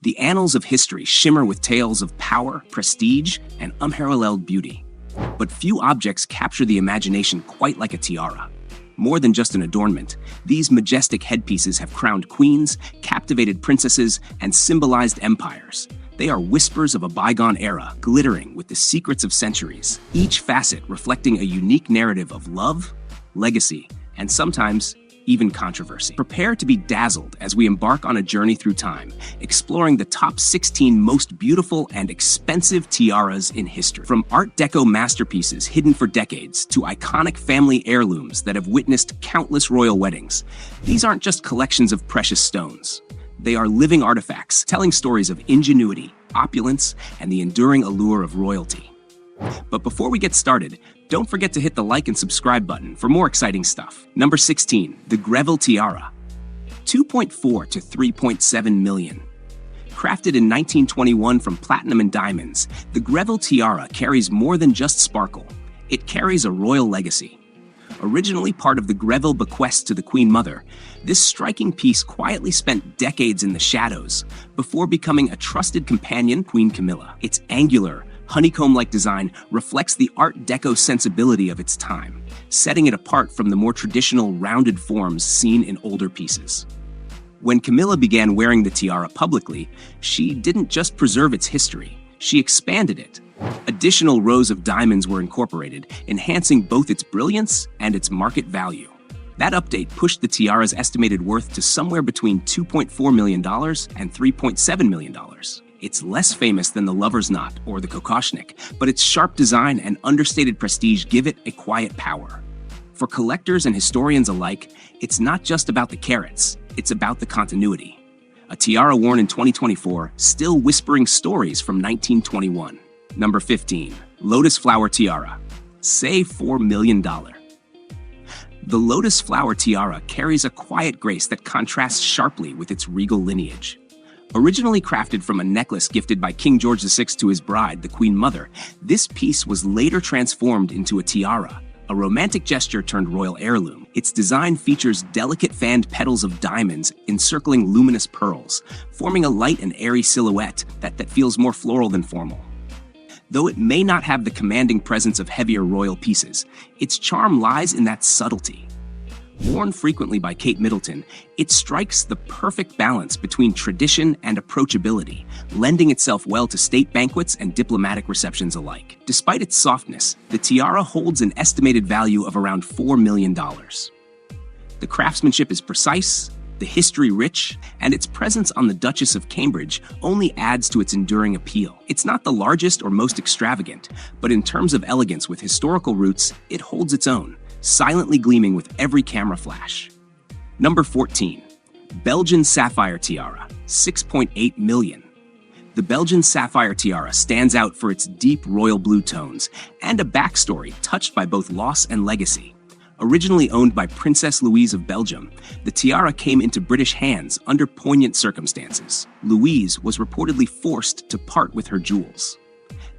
The annals of history shimmer with tales of power, prestige, and unparalleled beauty. But few objects capture the imagination quite like a tiara. More than just an adornment, these majestic headpieces have crowned queens, captivated princesses, and symbolized empires. They are whispers of a bygone era, glittering with the secrets of centuries, each facet reflecting a unique narrative of love, legacy, and sometimes even controversy. Prepare to be dazzled as we embark on a journey through time, exploring the top 16 most beautiful and expensive tiaras in history. From Art Deco masterpieces hidden for decades to iconic family heirlooms that have witnessed countless royal weddings, these aren't just collections of precious stones. They are living artifacts telling stories of ingenuity, opulence, and the enduring allure of royalty. But before we get started, don't forget to hit the like and subscribe button for more exciting stuff. Number 16, the Greville tiara. 2.4 to 3.7 million. Crafted in 1921 from platinum and diamonds, the Greville tiara carries more than just sparkle. It carries a royal legacy. Originally part of the Greville bequest to the Queen Mother, this striking piece quietly spent decades in the shadows before becoming a trusted companion to Queen Camilla. Its angular, honeycomb-like design reflects the Art Deco sensibility of its time, setting it apart from the more traditional rounded forms seen in older pieces. When Camilla began wearing the tiara publicly, she didn't just preserve its history, she expanded it. Additional rows of diamonds were incorporated, enhancing both its brilliance and its market value. That update pushed the tiara's estimated worth to somewhere between $2.4 million and $3.7 million. It's less famous than the lover's knot or the kokoshnik, but its sharp design and understated prestige give it a quiet power. For collectors and historians alike, it's not just about the carats, it's about the continuity. A tiara worn in 2024, still whispering stories from 1921. Number 15, Lotus Flower Tiara. Say $4 million. The Lotus Flower Tiara carries a quiet grace that contrasts sharply with its regal lineage. Originally crafted from a necklace gifted by King George VI to his bride, the Queen Mother, this piece was later transformed into a tiara, a romantic gesture turned royal heirloom. Its design features delicate fanned petals of diamonds encircling luminous pearls, forming a light and airy silhouette that feels more floral than formal. Though it may not have the commanding presence of heavier royal pieces, its charm lies in that subtlety. Worn frequently by Kate Middleton, it strikes the perfect balance between tradition and approachability, lending itself well to state banquets and diplomatic receptions alike. Despite its softness, the tiara holds an estimated value of around $4 million. The craftsmanship is precise, the history rich, and its presence on the Duchess of Cambridge only adds to its enduring appeal. It's not the largest or most extravagant, but in terms of elegance with historical roots, it holds its own, silently gleaming with every camera flash. Number 14, Belgian Sapphire Tiara, 6.8 million. The Belgian Sapphire Tiara stands out for its deep royal blue tones and a backstory touched by both loss and legacy. Originally owned by Princess Louise of Belgium, the tiara came into British hands under poignant circumstances. Louise was reportedly forced to part with her jewels.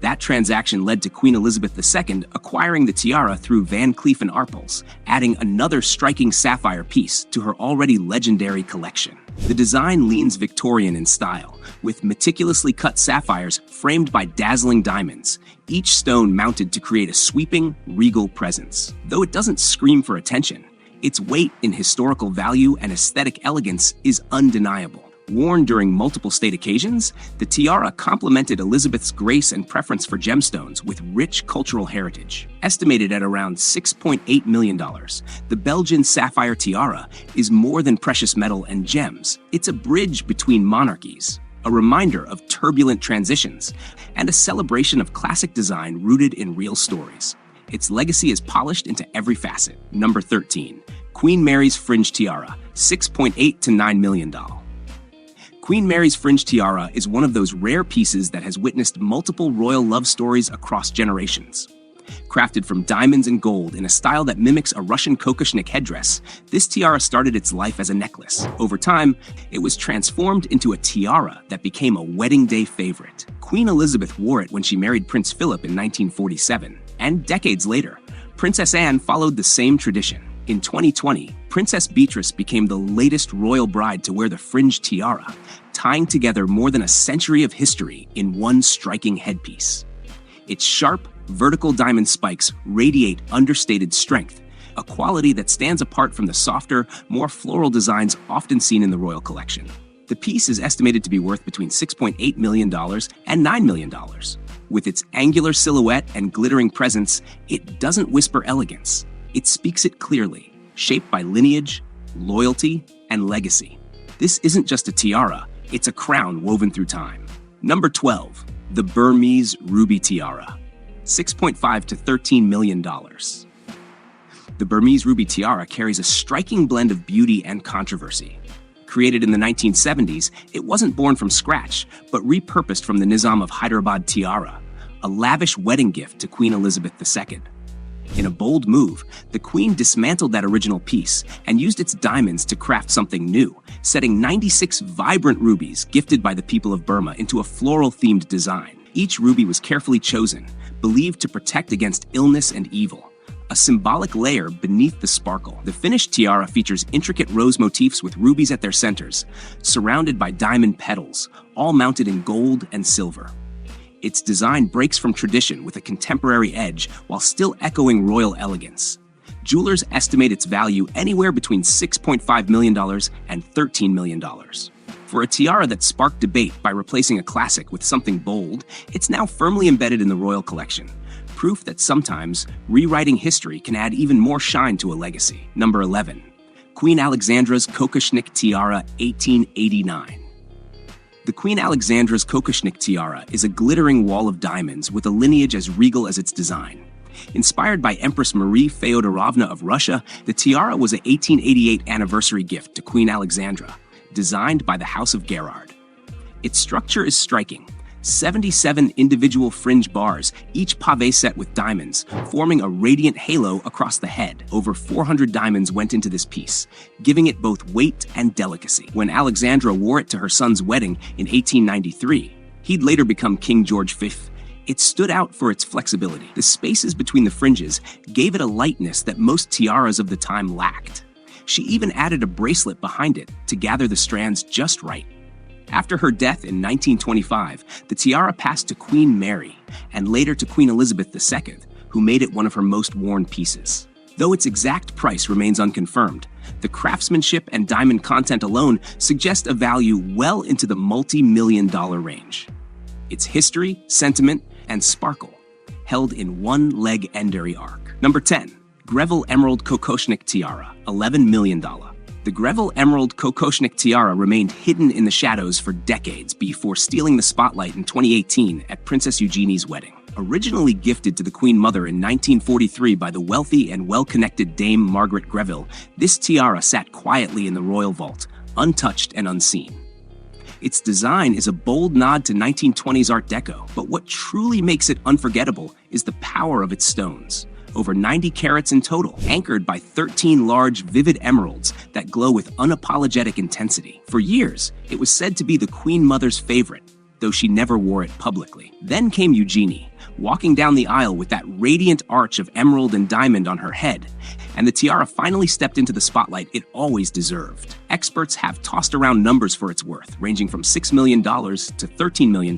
That transaction led to Queen Elizabeth II acquiring the tiara through Van Cleef & Arpels, adding another striking sapphire piece to her already legendary collection. The design leans Victorian in style, with meticulously cut sapphires framed by dazzling diamonds, each stone mounted to create a sweeping, regal presence. Though it doesn't scream for attention, its weight in historical value and aesthetic elegance is undeniable. Worn during multiple state occasions, the tiara complemented Elizabeth's grace and preference for gemstones with rich cultural heritage. Estimated at around $6.8 million, the Belgian Sapphire Tiara is more than precious metal and gems. It's a bridge between monarchies, a reminder of turbulent transitions, and a celebration of classic design rooted in real stories. Its legacy is polished into every facet. Number 13, Queen Mary's Fringe Tiara, $6.8 to $9 million. Queen Mary's Fringe Tiara is one of those rare pieces that has witnessed multiple royal love stories across generations. Crafted from diamonds and gold in a style that mimics a Russian kokoshnik headdress, this tiara started its life as a necklace. Over time, it was transformed into a tiara that became a wedding day favorite. Queen Elizabeth wore it when she married Prince Philip in 1947, and decades later, Princess Anne followed the same tradition. In 2020, Princess Beatrice became the latest royal bride to wear the fringe tiara, tying together more than a century of history in one striking headpiece. Its sharp, vertical diamond spikes radiate understated strength, a quality that stands apart from the softer, more floral designs often seen in the royal collection. The piece is estimated to be worth between $6.8 million and $9 million. With its angular silhouette and glittering presence, it doesn't whisper elegance. It speaks it clearly, shaped by lineage, loyalty, and legacy. This isn't just a tiara, it's a crown woven through time. Number 12, the Burmese ruby tiara, $6.5 to $13 million. The Burmese ruby tiara carries a striking blend of beauty and controversy. Created in the 1970s, it wasn't born from scratch, but repurposed from the Nizam of Hyderabad tiara, a lavish wedding gift to Queen Elizabeth II. In a bold move, the Queen dismantled that original piece and used its diamonds to craft something new, setting 96 vibrant rubies gifted by the people of Burma into a floral-themed design. Each ruby was carefully chosen, believed to protect against illness and evil, a symbolic layer beneath the sparkle. The finished tiara features intricate rose motifs with rubies at their centers, surrounded by diamond petals, all mounted in gold and silver. Its design breaks from tradition with a contemporary edge while still echoing royal elegance. Jewelers estimate its value anywhere between $6.5 million and $13 million. For a tiara that sparked debate by replacing a classic with something bold, it's now firmly embedded in the royal collection. Proof that sometimes rewriting history can add even more shine to a legacy. Number 11, Queen Alexandra's kokoshnik tiara, 1889. The Queen Alexandra's kokoshnik tiara is a glittering wall of diamonds with a lineage as regal as its design. Inspired by Empress Marie Feodorovna of Russia, the tiara was an 1888 anniversary gift to Queen Alexandra, designed by the House of Gerard. Its structure is striking. 77 individual fringe bars, each pave set with diamonds, forming a radiant halo across the head. Over 400 diamonds went into this piece, giving it both weight and delicacy. When Alexandra wore it to her son's wedding in 1893, he'd later become King George V, it stood out for its flexibility. The spaces between the fringes gave it a lightness that most tiaras of the time lacked. She even added a bracelet behind it to gather the strands just right. After her death in 1925, the tiara passed to Queen Mary and later to Queen Elizabeth II, who made it one of her most worn pieces. Though its exact price remains unconfirmed, the craftsmanship and diamond content alone suggest a value well into the multi-million-dollar range. Its history, sentiment, and sparkle held in one legendary arc. Number 10, Greville Emerald Kokoshnik Tiara, $11 million. The Greville Emerald Kokoshnik Tiara remained hidden in the shadows for decades before stealing the spotlight in 2018 at Princess Eugenie's wedding. Originally gifted to the Queen Mother in 1943 by the wealthy and well-connected Dame Margaret Greville, this tiara sat quietly in the royal vault, untouched and unseen. Its design is a bold nod to 1920s Art Deco, but what truly makes it unforgettable is the power of its stones. Over 90 carats in total, anchored by 13 large, vivid emeralds that glow with unapologetic intensity. For years, it was said to be the Queen Mother's favorite, though she never wore it publicly. Then came Eugenie, walking down the aisle with that radiant arch of emerald and diamond on her head, and the tiara finally stepped into the spotlight it always deserved. Experts have tossed around numbers for its worth, ranging from $6 million to $13 million,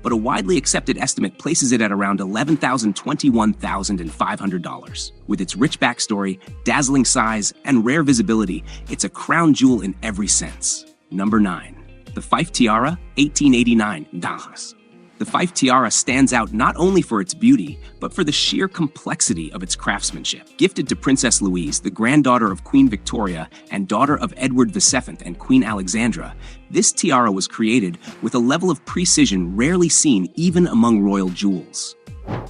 but a widely accepted estimate places it at around $11,000 to $21,500. With its rich backstory, dazzling size, and rare visibility, it's a crown jewel in every sense. Number 9. The Fife Tiara, 1889. The Fife Tiara stands out not only for its beauty, but for the sheer complexity of its craftsmanship. Gifted to Princess Louise, the granddaughter of Queen Victoria and daughter of Edward VII and Queen Alexandra, this tiara was created with a level of precision rarely seen even among royal jewels.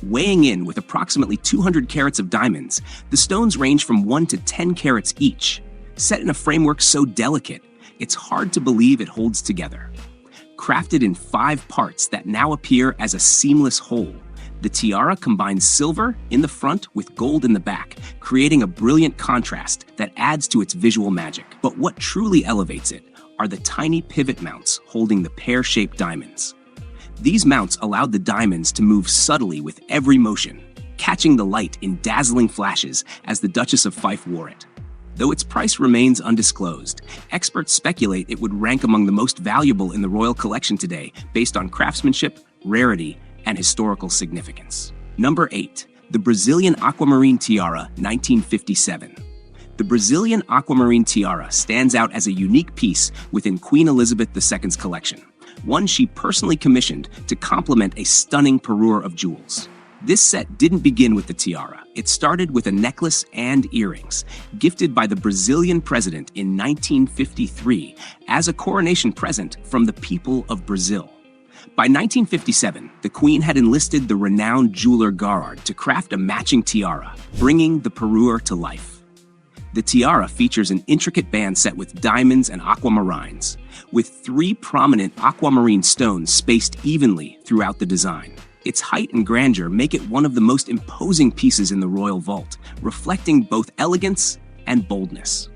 Weighing in with approximately 200 carats of diamonds, the stones range from 1 to 10 carats each. Set in a framework so delicate, it's hard to believe it holds together. Crafted in 5 parts that now appear as a seamless whole, the tiara combines silver in the front with gold in the back, creating a brilliant contrast that adds to its visual magic. But what truly elevates it are the tiny pivot mounts holding the pear-shaped diamonds. These mounts allowed the diamonds to move subtly with every motion, catching the light in dazzling flashes as the Duchess of Fife wore it. Though its price remains undisclosed, experts speculate it would rank among the most valuable in the royal collection today based on craftsmanship, rarity, and historical significance. Number 8. The Brazilian Aquamarine Tiara, 1957. The Brazilian Aquamarine Tiara stands out as a unique piece within Queen Elizabeth II's collection, one she personally commissioned to complement a stunning parure of jewels. This set didn't begin with the tiara. It started with a necklace and earrings, gifted by the Brazilian president in 1953 as a coronation present from the people of Brazil. By 1957, the Queen had enlisted the renowned jeweler Garrard to craft a matching tiara, bringing the parure to life. The tiara features an intricate band set with diamonds and aquamarines, with 3 prominent aquamarine stones spaced evenly throughout the design. Its height and grandeur make it one of the most imposing pieces in the royal vault, reflecting both elegance and boldness.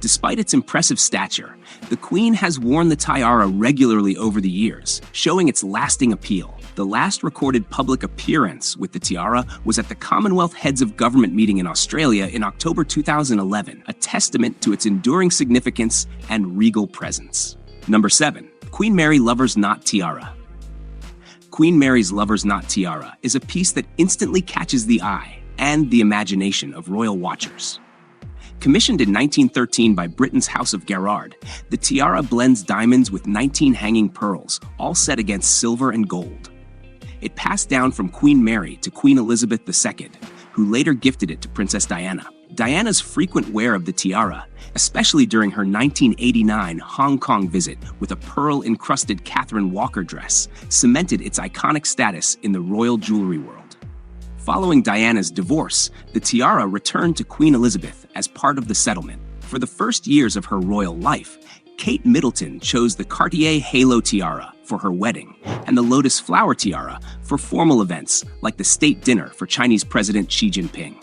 Despite its impressive stature, the Queen has worn the tiara regularly over the years, showing its lasting appeal. The last recorded public appearance with the tiara was at the Commonwealth Heads of Government meeting in Australia in October 2011, a testament to its enduring significance and regal presence. Number 7. Queen Mary Lover's Knot Tiara. Queen Mary's Lover's Knot Tiara is a piece that instantly catches the eye and the imagination of royal watchers. Commissioned in 1913 by Britain's House of Garrard, the tiara blends diamonds with 19 hanging pearls, all set against silver and gold. It passed down from Queen Mary to Queen Elizabeth II, who later gifted it to Princess Diana. Diana's frequent wear of the tiara, especially during her 1989 Hong Kong visit with a pearl-encrusted Catherine Walker dress, cemented its iconic status in the royal jewelry world. Following Diana's divorce, the tiara returned to Queen Elizabeth as part of the settlement. For the first years of her royal life, Kate Middleton chose the Cartier Halo Tiara for her wedding and the Lotus Flower Tiara for formal events like the state dinner for Chinese President Xi Jinping.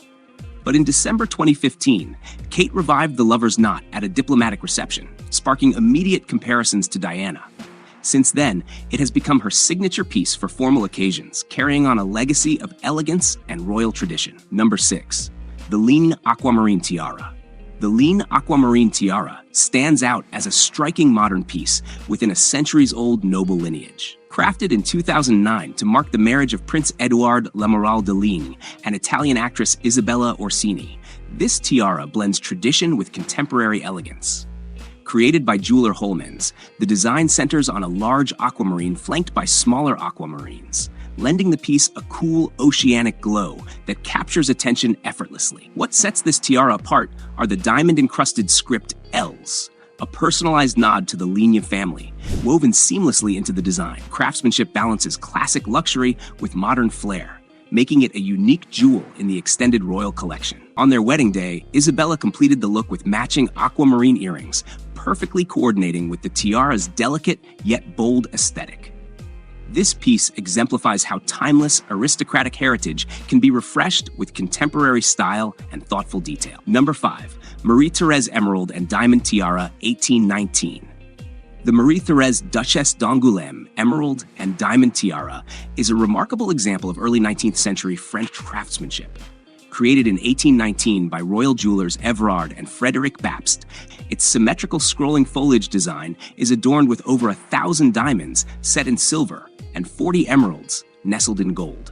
But in December 2015, Kate revived the lover's knot at a diplomatic reception, sparking immediate comparisons to Diana. Since then, it has become her signature piece for formal occasions, carrying on a legacy of elegance and royal tradition. Number 6. The Ligne Aquamarine Tiara. The Ligne Aquamarine Tiara stands out as a striking modern piece within a centuries-old noble lineage. Crafted in 2009 to mark the marriage of Prince Édouard Lamoral de Ligne and Italian actress Isabella Orsini, this tiara blends tradition with contemporary elegance. Created by jeweler Holmans, the design centers on a large aquamarine flanked by smaller aquamarines, lending the piece a cool oceanic glow that captures attention effortlessly. What sets this tiara apart are the diamond-encrusted script L's, a personalized nod to the Ligne family, woven seamlessly into the design. Craftsmanship balances classic luxury with modern flair, making it a unique jewel in the extended royal collection. On their wedding day, Isabella completed the look with matching aquamarine earrings, perfectly coordinating with the tiara's delicate yet bold aesthetic. This piece exemplifies how timeless, aristocratic heritage can be refreshed with contemporary style and thoughtful detail. Number 5. Marie-Therese Emerald and Diamond Tiara, 1819. The Marie-Therese Duchesse d'Angoulême Emerald and Diamond Tiara is a remarkable example of early 19th century French craftsmanship. Created in 1819 by royal jewelers Évrard and Frédéric Bapst, its symmetrical scrolling foliage design is adorned with over 1,000 diamonds set in silver and 40 emeralds nestled in gold.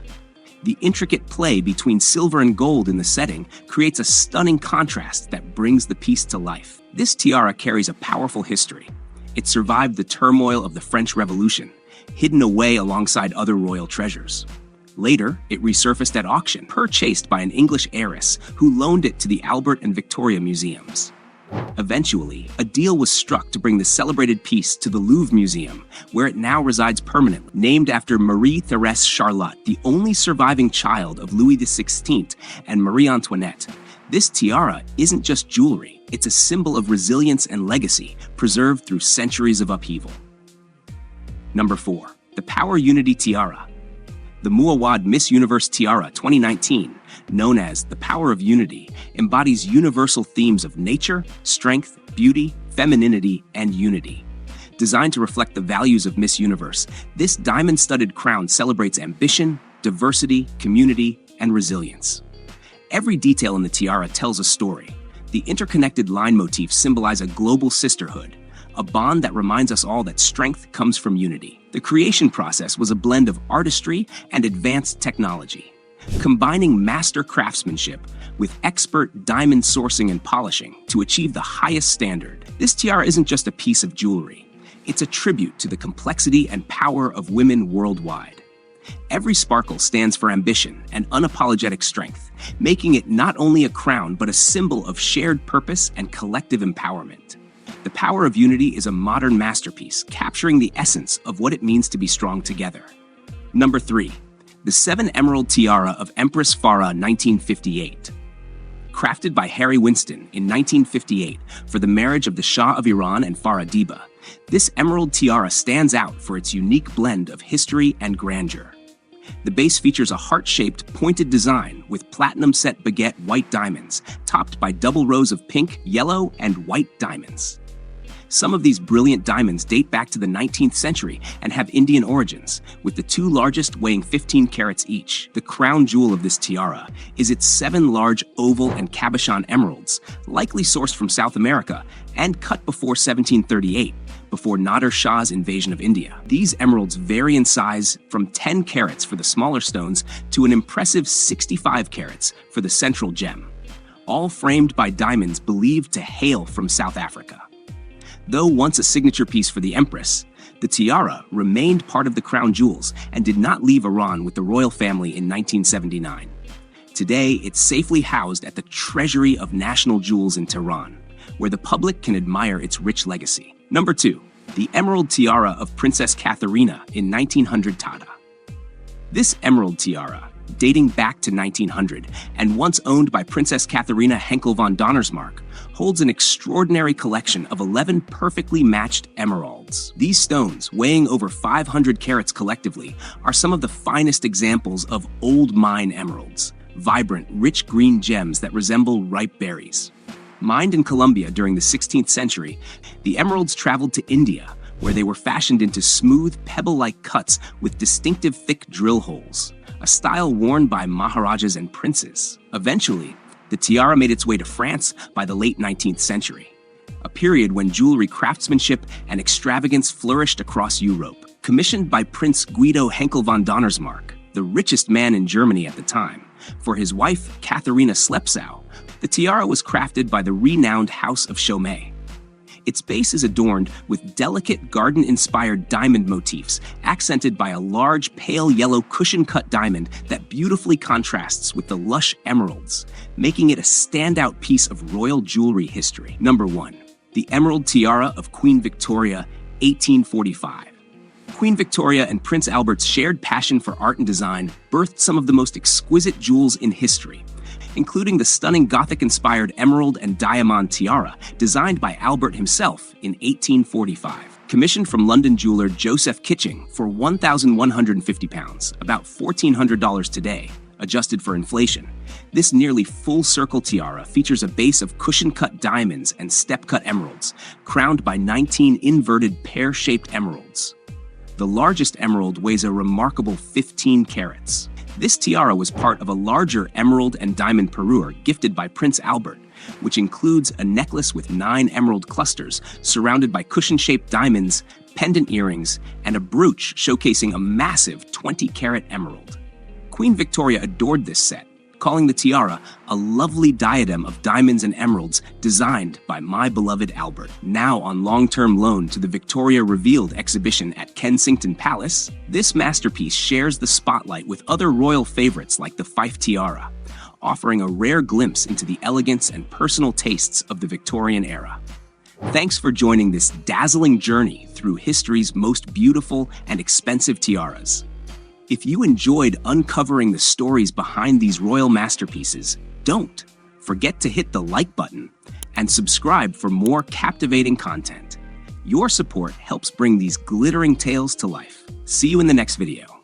The intricate play between silver and gold in the setting creates a stunning contrast that brings the piece to life. This tiara carries a powerful history. It survived the turmoil of the French Revolution, hidden away alongside other royal treasures. Later, it resurfaced at auction, purchased by an English heiress who loaned it to the Albert and Victoria museums. Eventually, a deal was struck to bring the celebrated piece to the Louvre Museum, where it now resides permanently. Named after Marie-Thérèse Charlotte, the only surviving child of Louis XVI and Marie Antoinette, this tiara isn't just jewelry, it's a symbol of resilience and legacy, preserved through centuries of upheaval. Number 4. The Power Unity Tiara. The Muawad Miss Universe Tiara 2019, known as the Power of Unity, embodies universal themes of nature, strength, beauty, femininity, and unity. Designed to reflect the values of Miss Universe, this diamond-studded crown celebrates ambition, diversity, community, and resilience. Every detail in the tiara tells a story. The interconnected line motifs symbolize a global sisterhood, a bond that reminds us all that strength comes from unity. The creation process was a blend of artistry and advanced technology, combining master craftsmanship with expert diamond sourcing and polishing to achieve the highest standard. This tiara isn't just a piece of jewelry. It's a tribute to the complexity and power of women worldwide. Every sparkle stands for ambition and unapologetic strength, making it not only a crown but a symbol of shared purpose and collective empowerment. The power of unity is a modern masterpiece, capturing the essence of what it means to be strong together. Number 3. The 7-Emerald Tiara of Empress Farah 1958. Crafted by Harry Winston in 1958 for the marriage of the Shah of Iran and Farah Diba, this emerald tiara stands out for its unique blend of history and grandeur. The base features a heart-shaped, pointed design with platinum-set baguette white diamonds, topped by double rows of pink, yellow, and white diamonds. Some of these brilliant diamonds date back to the 19th century and have Indian origins, with the 2 largest weighing 15 carats each. The crown jewel of this tiara is its 7 large oval and cabochon emeralds, likely sourced from South America and cut before 1738, before Nader Shah's invasion of India. These emeralds vary in size from 10 carats for the smaller stones to an impressive 65 carats for the central gem, all framed by diamonds believed to hail from South Africa. Though once a signature piece for the Empress, the tiara remained part of the crown jewels and did not leave Iran with the royal family in 1979. Today, it's safely housed at the Treasury of National Jewels in Tehran, where the public can admire its rich legacy. Number 2. The Emerald Tiara of Princess Katharina in 1900 Tata. This emerald tiara, dating back to 1900 and once owned by Princess Katharina Henkel von Donnersmarck, holds an extraordinary collection of 11 perfectly matched emeralds. These stones, weighing over 500 carats collectively, are some of the finest examples of old mine emeralds, vibrant, rich green gems that resemble ripe berries. Mined in Colombia during the 16th century, the emeralds traveled to India, where they were fashioned into smooth, pebble-like cuts with distinctive thick drill holes, a style worn by Maharajas and princes. Eventually, the tiara made its way to France by the late 19th century, a period when jewelry craftsmanship and extravagance flourished across Europe. Commissioned by Prince Guido Henkel von Donnersmarck, the richest man in Germany at the time, for his wife Katharina Slepsau, the tiara was crafted by the renowned House of Chaumet. Its base is adorned with delicate garden-inspired diamond motifs, accented by a large pale yellow cushion-cut diamond that beautifully contrasts with the lush emeralds, making it a standout piece of royal jewelry history. Number 1. The Emerald Tiara of Queen Victoria, 1845. Queen Victoria and Prince Albert's shared passion for art and design birthed some of the most exquisite jewels in history, including the stunning Gothic-inspired emerald and diamond tiara designed by Albert himself in 1845. Commissioned from London jeweler Joseph Kitching for £1,150, about $1,400 today, adjusted for inflation, this nearly full-circle tiara features a base of cushion-cut diamonds and step-cut emeralds, crowned by 19 inverted pear-shaped emeralds. The largest emerald weighs a remarkable 15 carats. This tiara was part of a larger emerald and diamond parure gifted by Prince Albert, which includes a necklace with 9 emerald clusters surrounded by cushion-shaped diamonds, pendant earrings, and a brooch showcasing a massive 20-carat emerald. Queen Victoria adored this set, calling the tiara a lovely diadem of diamonds and emeralds designed by my beloved Albert. Now on long-term loan to the Victoria Revealed exhibition at Kensington Palace, this masterpiece shares the spotlight with other royal favorites like the Fife tiara, offering a rare glimpse into the elegance and personal tastes of the Victorian era. Thanks for joining this dazzling journey through history's most beautiful and expensive tiaras. If you enjoyed uncovering the stories behind these royal masterpieces, don't forget to hit the like button and subscribe for more captivating content. Your support helps bring these glittering tales to life. See you in the next video.